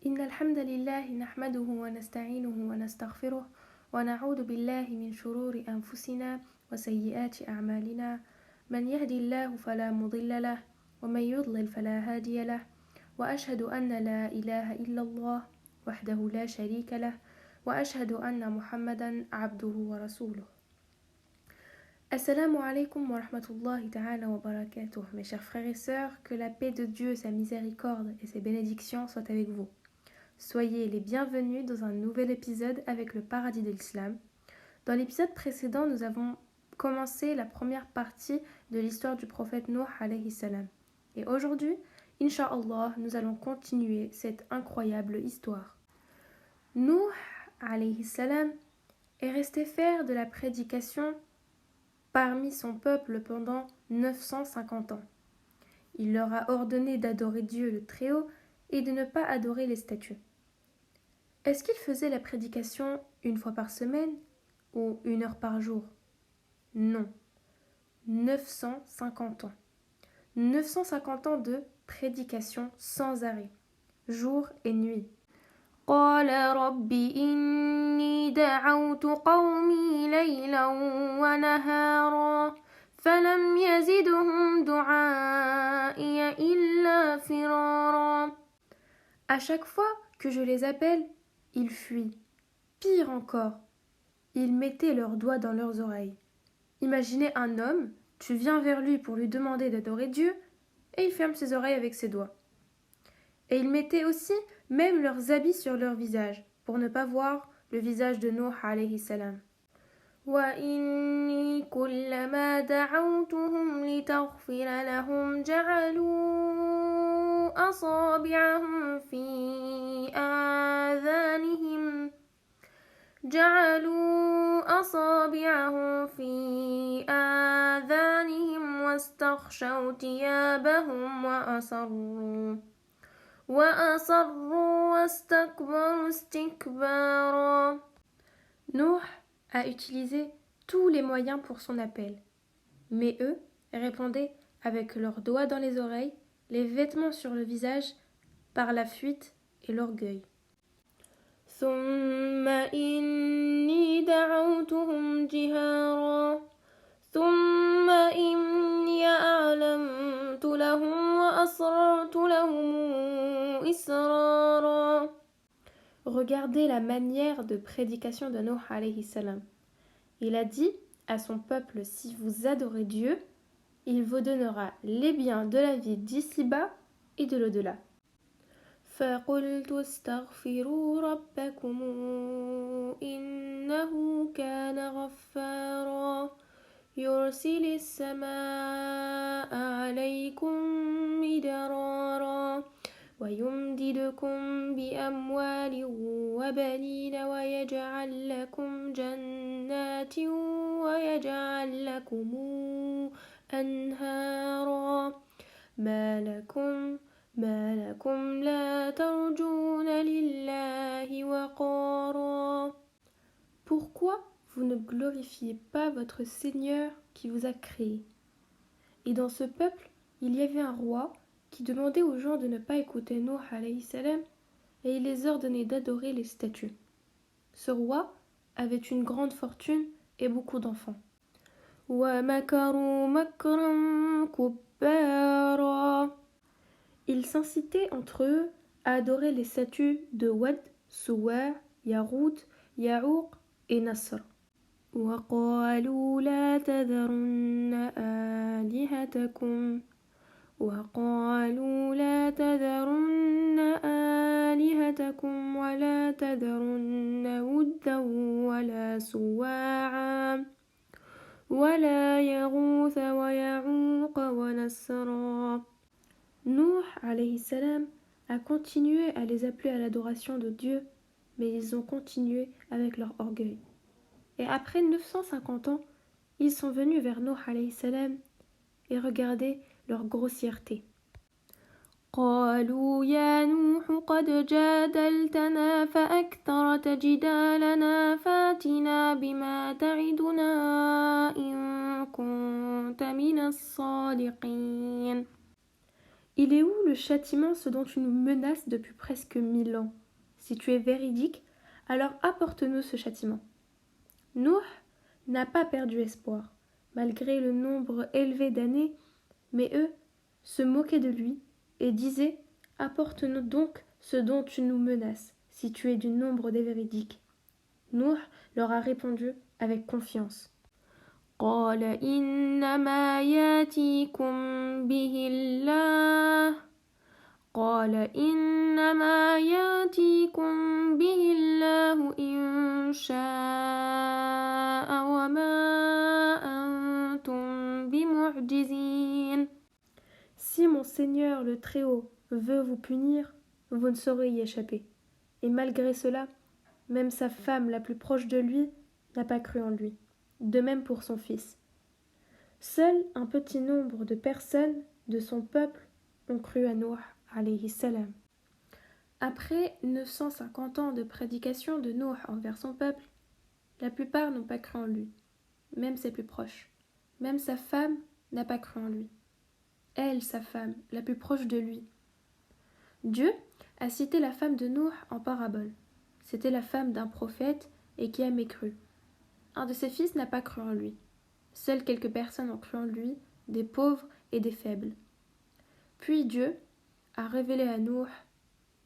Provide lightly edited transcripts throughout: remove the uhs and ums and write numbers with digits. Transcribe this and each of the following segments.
إن الحمد لله نحمده ونستعينه ونستغفره ونعوذ بالله من شرور أنفسنا وسيئات أعمالنا من يهدي الله فلا مضل له ومن يضلل فلا هادي له وأشهد أن لا إله إلا الله وحده لا شريك له وأشهد أن محمدا عبده ورسوله. Assalamu alaikum wa rahmatullahi ta'ala wa barakatuh. Mes chers frères et sœurs, que la paix de Dieu, sa miséricorde et ses bénédictions soient avec vous. Soyez les bienvenus dans un nouvel épisode avec le paradis de l'islam. Dans l'épisode précédent, nous avons commencé la première partie de l'histoire du prophète Nuh alayhi salam. Et aujourd'hui, Inch'Allah, nous allons continuer cette incroyable histoire. Nuh alayhi salam est resté faire de la prédication parmi son peuple pendant 950 ans. Il leur a ordonné d'adorer Dieu le Très-Haut et de ne pas adorer les statues. Est-ce qu'il faisait la prédication une fois par semaine ou 1 heure par jour? Non. 950 ans. 950 ans de prédication sans arrêt, jour et nuit. قال رب إني دعوت قومي ليلا ونهارا فلم يزدهم دعائي إلا فرارا. À chaque fois que je les appelle, ils fuient. Pire encore, ils mettaient leurs doigts dans leurs oreilles. Imaginez un homme, tu viens vers lui pour lui demander d'adorer Dieu, et il ferme ses oreilles avec ses doigts. Et ils mettaient aussi même leurs habits sur leur visage, pour ne pas voir le visage de Nuh alayhi salam. وَإِنِّي كُلَّمَا دَعَوْتُهُمْ لِتَغْفِرَ لَهُمْ جَعَلُوا أَصَابِعَهُمْ في آذانهم واستغشوا ثيابهم وأصروا واستكبروا استكبارا. Nuh a utilisé tous les moyens pour son appel, mais eux répondaient avec leurs doigts dans les oreilles, les vêtements sur le visage, par la fuite et l'orgueil. ثم إني دعوتهم جهارا ثم إني أعلنت لهم وأسررت لهم إسرارا. Regardez la manière de prédication de Nuh alayhi salam. Il a dit à son peuple, si vous adorez Dieu, il vous donnera les biens de la vie d'ici-bas et de l'au-delà. فقلت استغفروا ربكم إنه كان غفارا يرسل السماء عليكم مدرارا ويمددكم بأموال وبنين ويجعل لكم جنات ويجعل لكم أنهارا ما لكم لا ترجون لله وقارا. Pourquoi vous ne glorifiez pas votre Seigneur qui vous a créé? Et dans ce peuple, il y avait un roi qui demandait aux gens de ne pas écouter Nuh alayhi salam et il les ordonnait d'adorer les statues. Ce roi avait une grande fortune et beaucoup d'enfants. وَمَكَرُوا مَكْرًا كُبَّارًا. Ils s'incitaient entre eux à adorer les statues de Wad, Suwa, Yarout, Yaouq et Nasr. وَقَالُوا لَا تَذَرُنَّ آلِهَتَكُمْ وَلَا تَذَرُنَّ وُدًّا وَلَا سُوَاعًا وَلَا يَغُوثَ وَيَعُوقَ وَنَسْرًا. Nuh alayhi salam a continué à les appeler à l'adoration de Dieu, mais ils ont continué avec leur orgueil. Et après 950 ans, ils sont venus vers Nuh alayhi salam et regardez leur grossièreté. قالوا يا نوح قد جادلتنا فأكثرت جدالنا فاتنا بما تعدنا إن كنت من الصادقين. Il est où le châtiment, ce dont tu nous menaces depuis presque 1000 ans? Si tu es véridique, alors apporte-nous ce châtiment. Nuh n'a pas perdu espoir, malgré le nombre élevé d'années, mais eux se moquaient de lui et disaient « Apporte-nous donc ce dont tu nous menaces, si tu es du nombre des véridiques. » Nuh leur a répondu avec confiance. قال إنما ياتيكم به الله قال إنما ياتيكم به الله إن شاء وما أنتم بمعجزين. Si mon Seigneur le Très-Haut veut vous punir, vous ne saurez y échapper. Et malgré cela, même sa femme la plus proche de lui n'a pas cru en lui. De même pour son fils. Seul un petit nombre de personnes de son peuple ont cru à Nuh alayhi salam. Après 950 ans de prédication de Nuh envers son peuple, la plupart n'ont pas cru en lui, même ses plus proches. Même sa femme n'a pas cru en lui. Elle, sa femme, la plus proche de lui. Dieu a cité la femme de Nuh en parabole. C'était la femme d'un prophète et qui a mécru. Un de ses fils n'a pas cru en lui. Seules quelques personnes ont cru en lui, des pauvres et des faibles. Puis Dieu a révélé à Nuh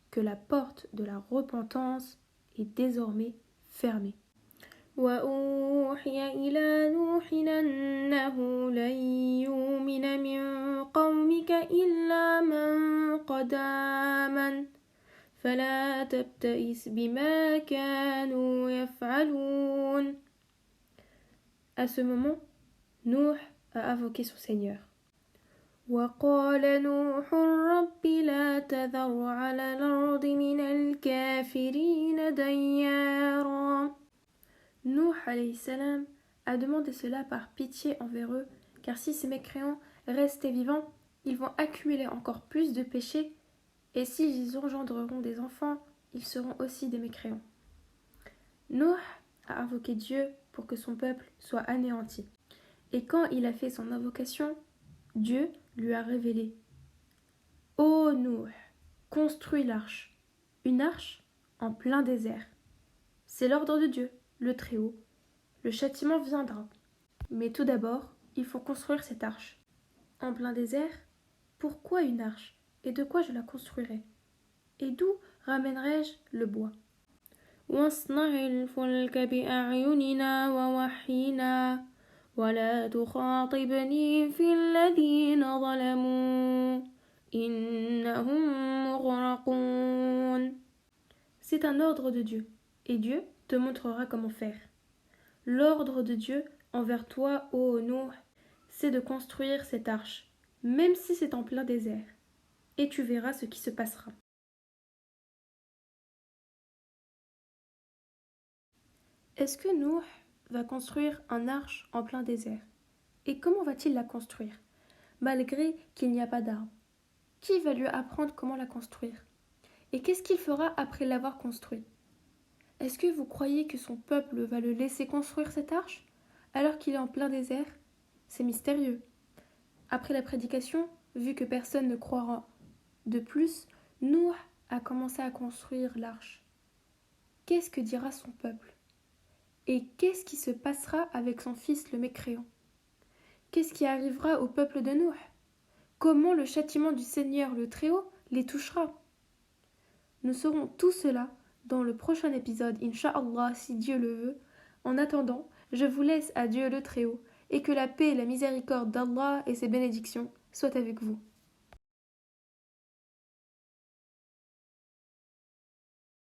que la porte de la repentance est désormais fermée. وَأُوحِيَ إِلَى نُوحٍ أَنَّهُ لَن يُؤْمِنَ مِن قَوْمِكَ إِلَّا مَن قَدْ آمَنَ فَلَا تَبْتَئِسْ بِمَا كَانُوا يَفْعَلُونَ. À ce moment, Nuh a invoqué son Seigneur. وَقَالَ نُوحٌ رَبِّ لَا تَذَرْ عَلَى الْأَرْضِ مِنَ الْكَافِرِينَ دَيَّارًا. Nuh alayhi salam a demandé cela par pitié envers eux, car si ces mécréants restaient vivants, ils vont accumuler encore plus de péchés, et s'ils engendreront des enfants, ils seront aussi des mécréants. Nuh a invoqué Dieu pour que son peuple soit anéanti. Et quand il a fait son invocation, Dieu lui a révélé « Ô Nuh, construis l'arche, une arche en plein désert. C'est l'ordre de Dieu, le Très-Haut. Le châtiment viendra. Mais tout d'abord, il faut construire cette arche. En plein désert, pourquoi une arche? Et de quoi je la construirai? Et d'où ramènerai-je le bois? واصنع الفلك بأعيننا ووحينا ولا تخاطبني في الذين ظلموا إنهم مغرقون. C'est un ordre de Dieu, et Dieu te montrera comment faire. L'ordre de Dieu envers toi, ô Nuh, c'est de construire cette arche, même si c'est en plein désert, et tu verras ce qui se passera. Est-ce que Nuh va construire un arche en plein désert? Et comment va-t-il la construire, malgré qu'il n'y a pas d'arbre? Qui va lui apprendre comment la construire? Et qu'est-ce qu'il fera après l'avoir construite? Est-ce que vous croyez que son peuple va le laisser construire cette arche, alors qu'il est en plein désert? C'est mystérieux. Après la prédication, vu que personne ne croira de plus, Nuh a commencé à construire l'arche. Qu'est-ce que dira son peuple? Et qu'est-ce qui se passera avec son fils le mécréant? Qu'est-ce qui arrivera au peuple de Nuh? Comment le châtiment du Seigneur le Très-Haut les touchera? Nous saurons tout cela dans le prochain épisode, Inch'Allah, si Dieu le veut. En attendant, je vous laisse à Dieu le Très-Haut, et que la paix et la miséricorde d'Allah et ses bénédictions soient avec vous.